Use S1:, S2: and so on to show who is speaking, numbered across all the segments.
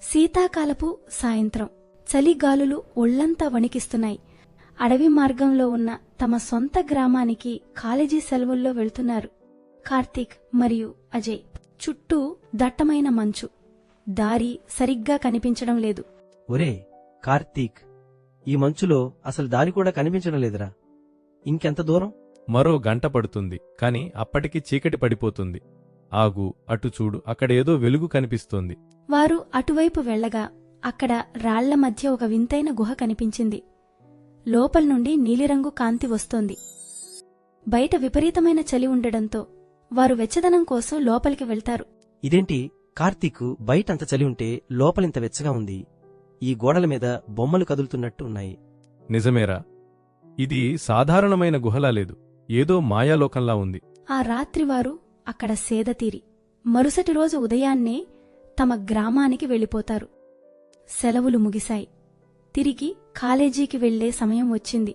S1: శీతాకాలపు సాయంత్రం. చలిగాలులు ఒళ్లంతా వణికిస్తున్నాయి. అడవి మార్గంలో ఉన్న తమ సొంత గ్రామానికి కాలేజీ సెలవుల్లో వెళ్తున్నారు కార్తీక్ మరియు అజయ్. చుట్టూ దట్టమైన మంచు. దారి సరిగ్గా కనిపించడం లేదు.
S2: ఒరే కార్తీక్, ఈ మంచులో అసలు దారి కూడా కనిపించడం లేదురా. ఇంకెంత దూరం?
S3: మరో గంట పడుతుంది, కాని అప్పటికి చీకటి పడిపోతుంది. ఆగు, అటు చూడు, అక్కడేదో వెలుగు కనిపిస్తోంది.
S1: వారు అటువైపు వెళ్లగా అక్కడ రాళ్ల మధ్య ఒక వింతైన గుహ కనిపించింది. లోపల నుండి నీలిరంగు కాంతి వస్తోంది. బయట విపరీతమైన చలి ఉండడంతో వారు వెచ్చదనం కోసం లోపలికి వెళ్తారు.
S2: ఇదేంటి కార్తీక్, బయటంత చలి ఉంటే లోపలింత వెచ్చగా ఉంది. ఈ గోడల మీద బొమ్మలు కదులుతున్నట్టు ఉన్నాయి.
S3: నిజమేరా, ఇది సాధారణమైన గుహలా లేదు, ఏదో మాయాలోకంలా ఉంది.
S1: ఆ రాత్రి వారు అక్కడ సేదతీరి మరుసటి రోజు ఉదయాన్నే తమ గ్రామానికి వెళ్ళిపోతారు. సెలవులు ముగిశాయి. తిరిగి కాలేజీకి వెళ్లే సమయం వచ్చింది.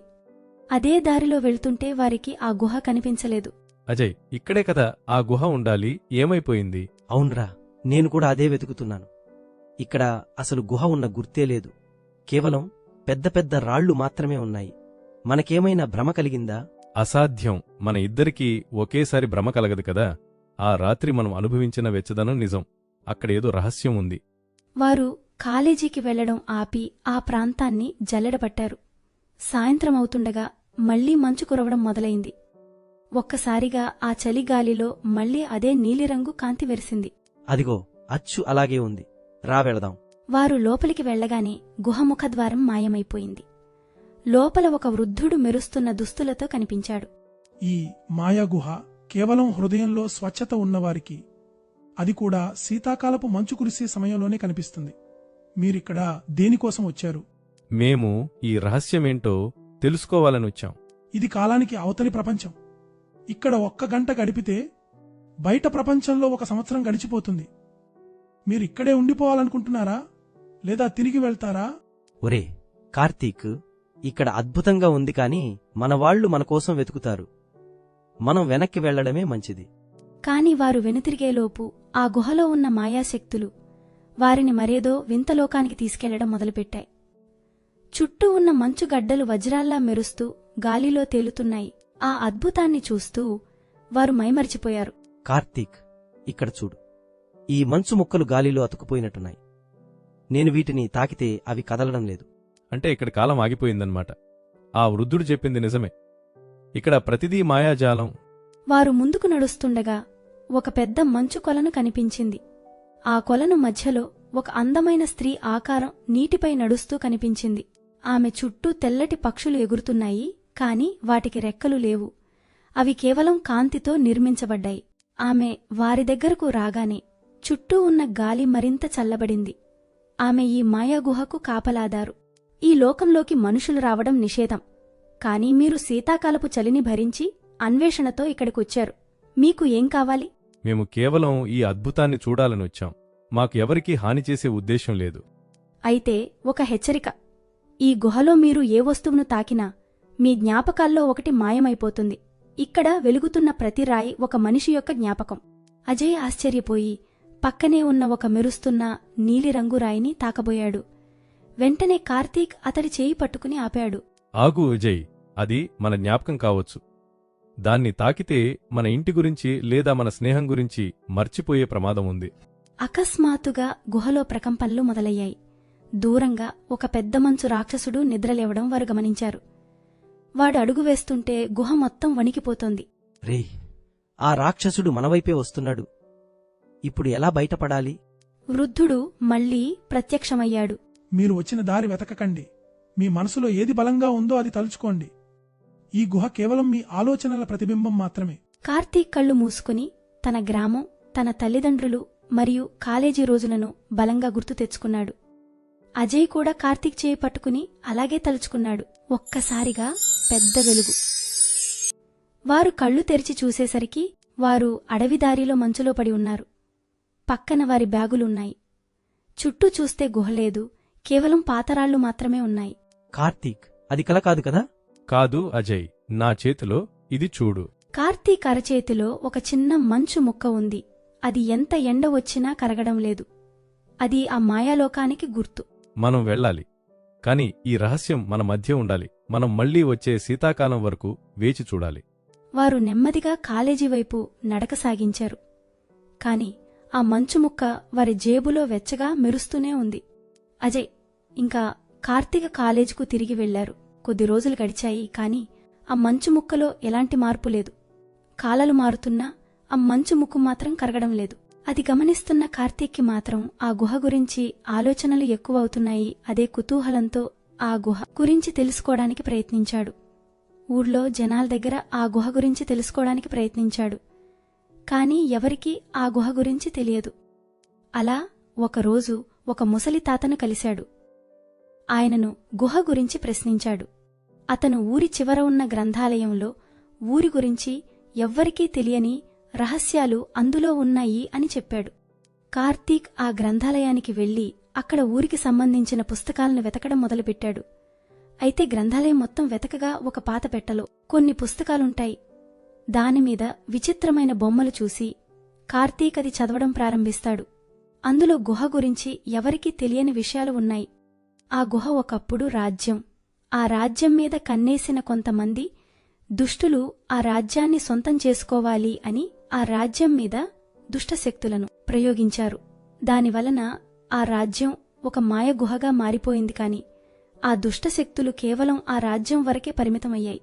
S1: అదే దారిలో వెళ్తుంటే వారికి ఆ గుహ కనిపించలేదు.
S3: అజయ్, ఇక్కడే కదా ఆ గుహ ఉండాలి, ఏమైపోయింది?
S2: అవునరా, నేను కూడా అదే వెతుకుతున్నాను. ఇక్కడ అసలు గుహ ఉన్న గుర్తే లేదు. కేవలం పెద్ద పెద్ద రాళ్లు మాత్రమే ఉన్నాయి. మనకేమైనా భ్రమ కలిగిందా?
S3: అసాధ్యం. మన ఇద్దరికీ ఒకేసారి భ్రమ కలగదు కదా. ఆ రాత్రి మనం అనుభవించిన వెచ్చదనం నిజం. అక్కడేదో రహస్యం ఉంది.
S1: వారు కాలేజీకి వెళ్లడం ఆపి ఆ ప్రాంతాన్ని జల్లెడపట్టారు. సాయంత్రం అవుతుండగా మళ్లీ మంచు కురవడం మొదలైంది. ఒక్కసారిగా ఆ చలిగాలిలో మళ్లీ అదే నీలిరంగు కాంతి వెరిసింది.
S2: అదిగో, అచ్చు అలాగే ఉంది. రా వెళదాం.
S1: వారు లోపలికి వెళ్లగానే గుహముఖద్వారం మాయమైపోయింది. లోపల ఒక వృద్ధుడు మెరుస్తున్న దుస్తులతో కనిపించాడు.
S4: ఈ మాయాగుహ కేవలం హృదయంలో స్వచ్ఛత ఉన్నవారికి, అది కూడా శీతాకాలపు మంచు కురిసే సమయంలోనే కనిపిస్తుంది. మీరిక్కడ దేనికోసం వచ్చారు?
S3: మేము ఈ రహస్యమేంటో తెలుసుకోవాలనొచ్చాం.
S4: ఇది కాలానికి అవతలి ప్రపంచం. ఇక్కడ 1 గంట గడిపితే బయట ప్రపంచంలో 1 సంవత్సరం గడిచిపోతుంది. మీరిక్కడే ఉండిపోవాలనుకుంటున్నారా, లేదా తిరిగి వెళ్తారా?
S2: ఒరే కార్తీక్, ఇక్కడ అద్భుతంగా ఉంది, కాని మనవాళ్లు మనకోసం వెతుకుతారు. మనం వెనక్కి వెళ్లడమే మంచిది.
S1: కాని వారు వెనుతిరిగేలోపు ఆ గుహలో ఉన్న మాయాశక్తులు వారిని మరేదో వింతలోకానికి తీసుకెళ్లడం మొదలుపెట్టాయి. చుట్టూ ఉన్న మంచుగడ్డలు వజ్రాల్లా మెరుస్తూ గాలిలో తేలుతున్నాయి. ఆ అద్భుతాన్ని చూస్తూ వారు మైమరిచిపోయారు.
S2: కార్తీక్, ఇక్కడ చూడు. ఈ మంచు ముక్కలు గాలిలో అతుకుపోయినట్టున్నాయి. నేను వీటిని తాకితే అవి కదలడం లేదు.
S3: అంటే ఇక్కడ కాలం ఆగిపోయిందన్నమాట. ఆ వృద్ధుడు చెప్పింది నిజమే. ఇక్కడ ప్రతిదీ మాయాజాలం.
S1: వారు ముందుకు నడుస్తుండగా ఒక పెద్ద మంచు కొలను కనిపించింది. ఆ కొలను మధ్యలో ఒక అందమైన స్త్రీ ఆకారం నీటిపై నడుస్తూ కనిపించింది. ఆమె చుట్టూ తెల్లటి పక్షులు ఎగురుతున్నాయి, కాని వాటికి రెక్కలు లేవు. అవి కేవలం కాంతితో నిర్మించబడ్డాయి. ఆమె వారి దగ్గరకు రాగానే చుట్టూ ఉన్న గాలి మరింత చల్లబడింది. ఆమె ఈ మాయాగుహకు కాపలాదారు. ఈ లోకంలోకి మనుషులు రావడం నిషేధం. కాని మీరు శీతాకాలపు చలిని భరించి అన్వేషణతో ఇక్కడికొచ్చారు. మీకు ఏం కావాలి?
S3: మేము కేవలం ఈ అద్భుతాన్ని చూడాలనొచ్చాం. మాకు ఎవరికీ హాని చేసే ఉద్దేశం లేదు.
S1: అయితే ఒక హెచ్చరిక. ఈ గుహలో మీరు ఏ వస్తువును తాకినా మీ జ్ఞాపకాల్లో ఒకటి మాయమైపోతుంది. ఇక్కడ వెలుగుతున్న ప్రతి రాయి ఒక మనిషి యొక్క జ్ఞాపకం. అజయ్ ఆశ్చర్యపోయి పక్కనే ఉన్న ఒక మెరుస్తున్న నీలిరంగు రాయిని తాకబోయాడు. వెంటనే కార్తీక్ అతడి చేయి పట్టుకుని ఆపాడు.
S3: ఆగు అజయ్, అది మన జ్ఞాపకం కావచ్చు. దాన్ని తాకితే మన ఇంటి గురించి లేదా మన స్నేహం గురించి మర్చిపోయే ప్రమాదం ఉంది.
S1: అకస్మాత్తుగా గుహలో ప్రకంపనలు మొదలయ్యాయి. దూరంగా ఒక పెద్ద మంచు రాక్షసుడు నిద్రలేవడం వారు గమనించారు. వాడు అడుగు వేస్తుంటే గుహ మొత్తం వణికిపోతోంది.
S2: రే, ఆ రాక్షసుడు మనవైపే వస్తున్నాడు. ఇప్పుడు ఎలా బయటపడాలి?
S1: వృద్ధుడు మళ్లీ ప్రత్యక్షమయ్యాడు.
S4: మీరు వచ్చిన దారి వెతకకండి. మీ మనసులో ఏది బలంగా ఉందో అది తలుచుకోండి. ఈ గుహ కేవలం మీ ఆలోచనల ప్రతిబింబం మాత్రమే.
S1: కార్తీక్ కళ్ళు మూసుకుని తన గ్రామం, తన తల్లిదండ్రులు మరియు కాలేజీ రోజులను బలంగా గుర్తు తెచ్చుకున్నాడు. అజయ్ కూడా కార్తీక్ చేయి పట్టుకుని అలాగే తలుచుకున్నాడు. ఒక్కసారిగా పెద్ద వెలుగు. వారు కళ్ళు తెరిచి చూసేసరికి వారు అడవిదారిలో మంచులో పడి ఉన్నారు. పక్కన వారి బ్యాగులున్నాయి. చుట్టూ చూస్తే గుహలేదు, కేవలం పాతరాళ్లు మాత్రమే ఉన్నాయి.
S2: కార్తీక్, అది కల కాదు కదా?
S3: కాదు అజయ్, నా చేతిలో ఇది చూడు.
S1: కార్తీక్ అరచేతిలో ఒక చిన్న మంచు ముక్క ఉంది. అది ఎంత ఎండ వచ్చినా కరగడం లేదు. అది ఆ మాయాలోకానికి గుర్తు.
S3: మనం వెళ్ళాలి. కాని ఈ రహస్యం మన మధ్య ఉండాలి. మనం మళ్లీ వచ్చే శీతాకాలం వరకు వేచి చూడాలి.
S1: వారు నెమ్మదిగా కాలేజీ వైపు నడక సాగించారు. కాని ఆ మంచు ముక్క వారి జేబులో వెచ్చగా మెరుస్తూనే ఉంది. అజయ్ ఇంకా కార్తీక కాలేజీకు తిరిగి వెళ్లారు. కొద్ది రోజులు గడిచాయి. కాని ఆ మంచు ముక్కలో ఎలాంటి మార్పు లేదు. కాలాలు మారుతున్నా ఆ మంచు ముక్కు మాత్రం కరగడం లేదు. అది గమనిస్తున్న కార్తీక్కి మాత్రం ఆ గుహ గురించి ఆలోచనలు ఎక్కువవుతున్నాయి. అదే కుతూహలంతో ఆ గుహ గురించి తెలుసుకోవడానికి ప్రయత్నించాడు. ఊర్లో జనాల దగ్గర ఆ గుహ గురించి తెలుసుకోవడానికి ప్రయత్నించాడు. కాని ఎవరికీ ఆ గుహ గురించి తెలియదు. అలా ఒకరోజు ఒక ముసలి తాతను కలిశాడు. ఆయనను గుహ గురించి ప్రశ్నించాడు. అతను ఊరి చివర ఉన్న గ్రంథాలయంలో ఊరి గురించి ఎవ్వరికీ తెలియని రహస్యాలు అందులో ఉన్నాయి అని చెప్పాడు. కార్తీక్ ఆ గ్రంథాలయానికి వెళ్లి అక్కడ ఊరికి సంబంధించిన పుస్తకాలను వెతకడం మొదలుపెట్టాడు. అయితే గ్రంథాలయం మొత్తం వెతకగా ఒక పాత పెట్టెలో కొన్ని పుస్తకాలుంటాయి. దానిమీద విచిత్రమైన బొమ్మలు చూసి కార్తీక్ అది చదవడం ప్రారంభిస్తాడు. అందులో గుహ గురించి ఎవరికీ తెలియని విషయాలు ఉన్నాయి. ఆ గుహ ఒకప్పుడు రాజ్యం. ఆ రాజ్యం మీద కన్నేసిన కొంతమంది దుష్టులు ఆ రాజ్యాన్ని సొంతం చేసుకోవాలి అని ఆ రాజ్యం మీద దుష్టశక్తులను ప్రయోగించారు. దానివలన ఆ రాజ్యం ఒక మాయ గుహగా మారిపోయింది. కాని ఆ దుష్టశక్తులు కేవలం ఆ రాజ్యం వరకే పరిమితమయ్యాయి.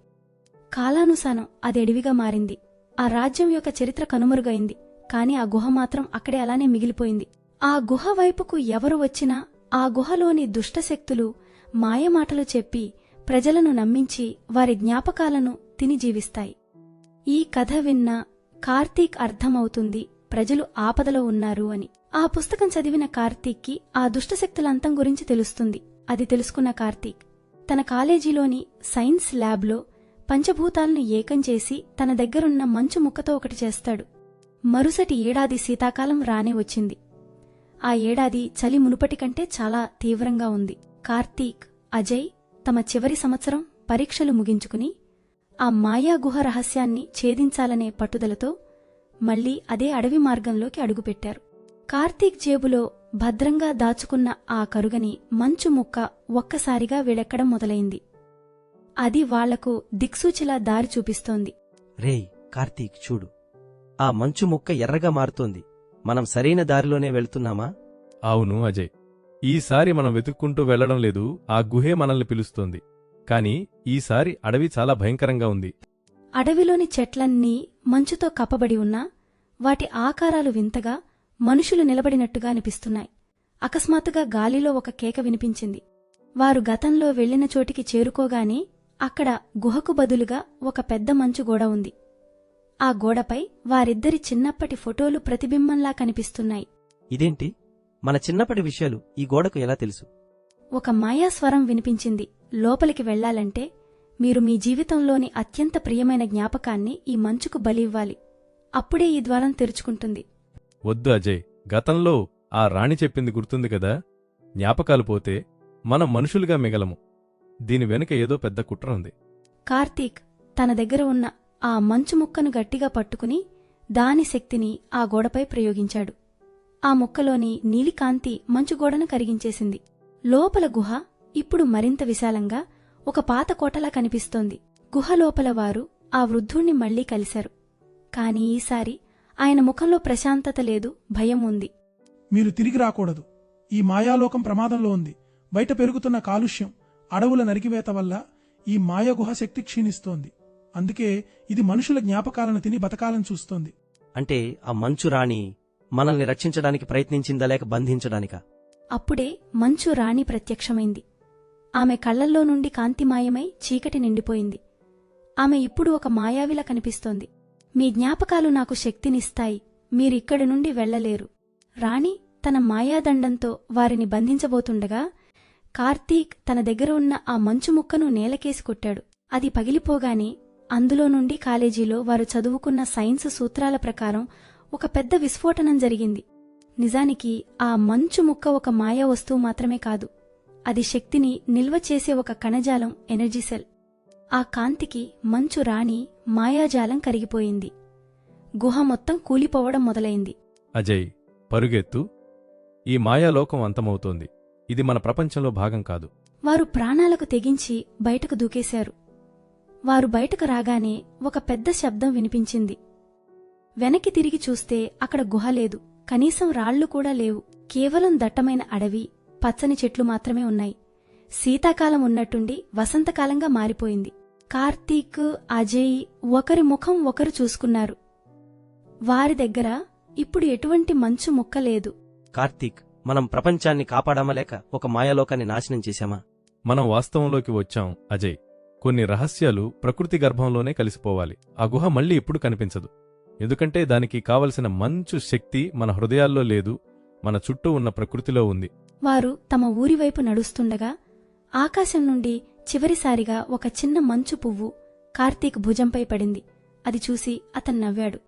S1: కాలానుసారం అది అడవిగా మారింది. ఆ రాజ్యం యొక్క చరిత్ర కనుమరుగైంది. కాని ఆ గుహ మాత్రం అక్కడే అలానే మిగిలిపోయింది. ఆ గుహ వైపుకు ఎవరు వచ్చినా ఆ గుహలోని దుష్టశక్తులు మాయమాటలు చెప్పి ప్రజలను నమ్మించి వారి జ్ఞాపకాలను తిని జీవిస్తాయి. ఈ కథ విన్న కార్తీక్ అర్థమవుతుంది ప్రజలు ఆపదలో ఉన్నారు అని. ఆ పుస్తకం చదివిన కార్తీక్కి ఆ దుష్టశక్తుల అంతం గురించి తెలుస్తుంది. అది తెలుసుకున్న కార్తీక్ తన కాలేజీలోని సైన్స్ ల్యాబ్లో పంచభూతాలను ఏకం చేసి తన దగ్గరున్న మంచు ముక్కతో ఒకటి చేస్తాడు. మరుసటి ఏడాది శీతాకాలం రానే వచ్చింది. ఆ ఏడాది చలి మునుపటి కంటే చాలా తీవ్రంగా ఉంది. కార్తీక్, అజయ్ తమ చివరి సంవత్సరం పరీక్షలు ముగించుకుని ఆ మాయా గుహ రహస్యాన్ని ఛేదించాలనే పట్టుదలతో మళ్లీ అదే అడవి మార్గంలోకి అడుగుపెట్టారు. కార్తీక్ జేబులో భద్రంగా దాచుకున్న ఆ కరుగని మంచు ముక్క ఒక్కసారిగా వేడెక్కడం మొదలైంది. అది వాళ్లకు దిక్సూచిలా దారి చూపిస్తోంది.
S2: రేయ్ కార్తీక్, చూడు, ఆ మంచు ముక్క ఎర్రగా మారుతోంది. మనం సరైన దారిలోనే వెళ్తున్నామా?
S3: అవును అజయ్, ఈసారి మనం వెతుక్కుంటూ వెళ్లడం లేదు. ఆ గుహే మనల్ని పిలుస్తోంది. కాని ఈసారి అడవి చాలా భయంకరంగా ఉంది.
S1: అడవిలోని చెట్లన్నీ మంచుతో కప్పబడి ఉన్నా వాటి ఆకారాలు వింతగా మనుషులు నిలబడినట్టుగా అనిపిస్తున్నాయి. అకస్మాత్తుగా గాలిలో ఒక కేక వినిపించింది. వారు గతంలో వెళ్లిన చోటికి చేరుకోగానే అక్కడ గుహకు బదులుగా ఒక పెద్ద మంచు గోడ ఉంది. ఆ గోడపై వారిద్దరి చిన్నప్పటి ఫోటోలు ప్రతిబింబంలా కనిపిస్తున్నాయి.
S2: ఇదేంటి? మన చిన్నప్పటి విషయాలు ఈ గోడకు ఎలా తెలుసు?
S1: ఒక మాయాస్వరం వినిపించింది. లోపలికి వెళ్లాలంటే మీరు మీ జీవితంలోని అత్యంత ప్రియమైన జ్ఞాపకాన్ని ఈ మంచుకు బలివ్వాలి. అప్పుడే ఈ ద్వారం తెరుచుకుంటుంది.
S3: వద్దు అజయ్, గతంలో ఆ రాణి చెప్పింది గుర్తుంది కదా, జ్ఞాపకాలు పోతే మనం మనుషులుగా మిగలము. దీని వెనుక ఏదో పెద్ద కుట్ర ఉంది.
S1: కార్తీక్ తన దగ్గర ఉన్న ఆ మంచు ముక్కను గట్టిగా పట్టుకుని దాని శక్తిని ఆ గోడపై ప్రయోగించాడు. ఆ ముక్కలోని నీలికాంతి మంచుగోడను కరిగించేసింది. లోపల గుహ ఇప్పుడు మరింత విశాలంగా ఒక పాత కోటలా కనిపిస్తోంది. గుహ లోపల వారు ఆ వృద్ధుణ్ణి మళ్లీ కలిశారు. కాని ఈసారి ఆయన ముఖంలో ప్రశాంతత లేదు, భయం ఉంది.
S4: మీరు తిరిగి రాకూడదు. ఈ మాయాలోకం ప్రమాదంలో ఉంది. బయట పెరుగుతున్న కాలుష్యం, అడవుల నరికివేత వల్ల ఈ మాయాగుహ శక్తి క్షీణిస్తోంది. అందుకే ఇది మనుషుల జ్ఞాపకాలను తిని బతకాలని చూస్తోంది.
S2: అంటే ఆ మంచు రాణి మనల్ని రక్షించడానికి ప్రయత్నించిందా లేక బంధించడానికా?
S1: అప్పుడే మంచు రాణి ప్రత్యక్షమైంది. ఆమె కళ్లల్లో నుండి కాంతి మాయమై చీకటి నిండిపోయింది. ఆమె ఇప్పుడు ఒక మాయావిలా కనిపిస్తోంది. మీ జ్ఞాపకాలు నాకు శక్తినిస్తాయి. మీరిక్కడి నుండి వెళ్లలేరు. రాణి తన మాయాదండంతో వారిని బంధించబోతుండగా కార్తీక్ తన దగ్గర ఉన్న ఆ మంచు ముక్కను నేలకేసి కొట్టాడు. అది పగిలిపోగానే అందులో నుండి కాలేజీలో వారు చదువుకున్న సైన్స్ సూత్రాల ప్రకారం ఒక పెద్ద విస్ఫోటనం జరిగింది. నిజానికి ఆ మంచు ముక్క ఒక మాయా వస్తువు మాత్రమే కాదు, అది శక్తిని నిల్వ చేసే ఒక కణజాలం, ఎనర్జీ సెల్. ఆ కాంతికి మంచు రాణి మాయాజాలం కరిగిపోయింది. గుహ మొత్తం కూలిపోవడం మొదలైంది.
S3: అజయ్, పరుగెత్తు. ఈ మాయాలోకం అంతమవుతోంది. ఇది మన ప్రపంచంలో భాగం కాదు.
S1: వారు ప్రాణాలకు తెగించి బయటకు దూకేశారు. వారు బయటకు రాగానే ఒక పెద్ద శబ్దం వినిపించింది. వెనక్కి తిరిగి చూస్తే అక్కడ గుహ లేదు. కనీసం రాళ్లు కూడా లేవు. కేవలం దట్టమైన అడవి, పచ్చని చెట్లు మాత్రమే ఉన్నాయి. శీతాకాలం ఉన్నట్టుండి వసంతకాలంగా మారిపోయింది. కార్తీక్, అజయ్ ఒకరి ముఖం ఒకరు చూసుకున్నారు. వారి దగ్గర ఇప్పుడు ఎటువంటి మంచు ముక్క లేదు.
S2: కార్తీక్, మనం ప్రపంచాన్ని కాపాడామా లేక ఒక మాయాలోకాన్ని నాశనం చేశామా?
S3: మనం వాస్తవంలోకి వచ్చాం అజయ్. కొన్ని రహస్యాలు ప్రకృతి గర్భంలోనే కలిసిపోవాలి. ఆ గుహ మళ్ళీ ఎప్పుడు కనిపించదు. ఎందుకంటే దానికి కావలసిన మంచు శక్తి మన హృదయాల్లో లేదు, మన చుట్టూ ఉన్న ప్రకృతిలో ఉంది.
S1: వారు తమ ఊరివైపు నడుస్తుండగా ఆకాశం నుండి చివరిసారిగా ఒక చిన్న మంచు పువ్వు కార్తీక్ భుజంపై పడింది. అది చూసి అతను నవ్వాడు.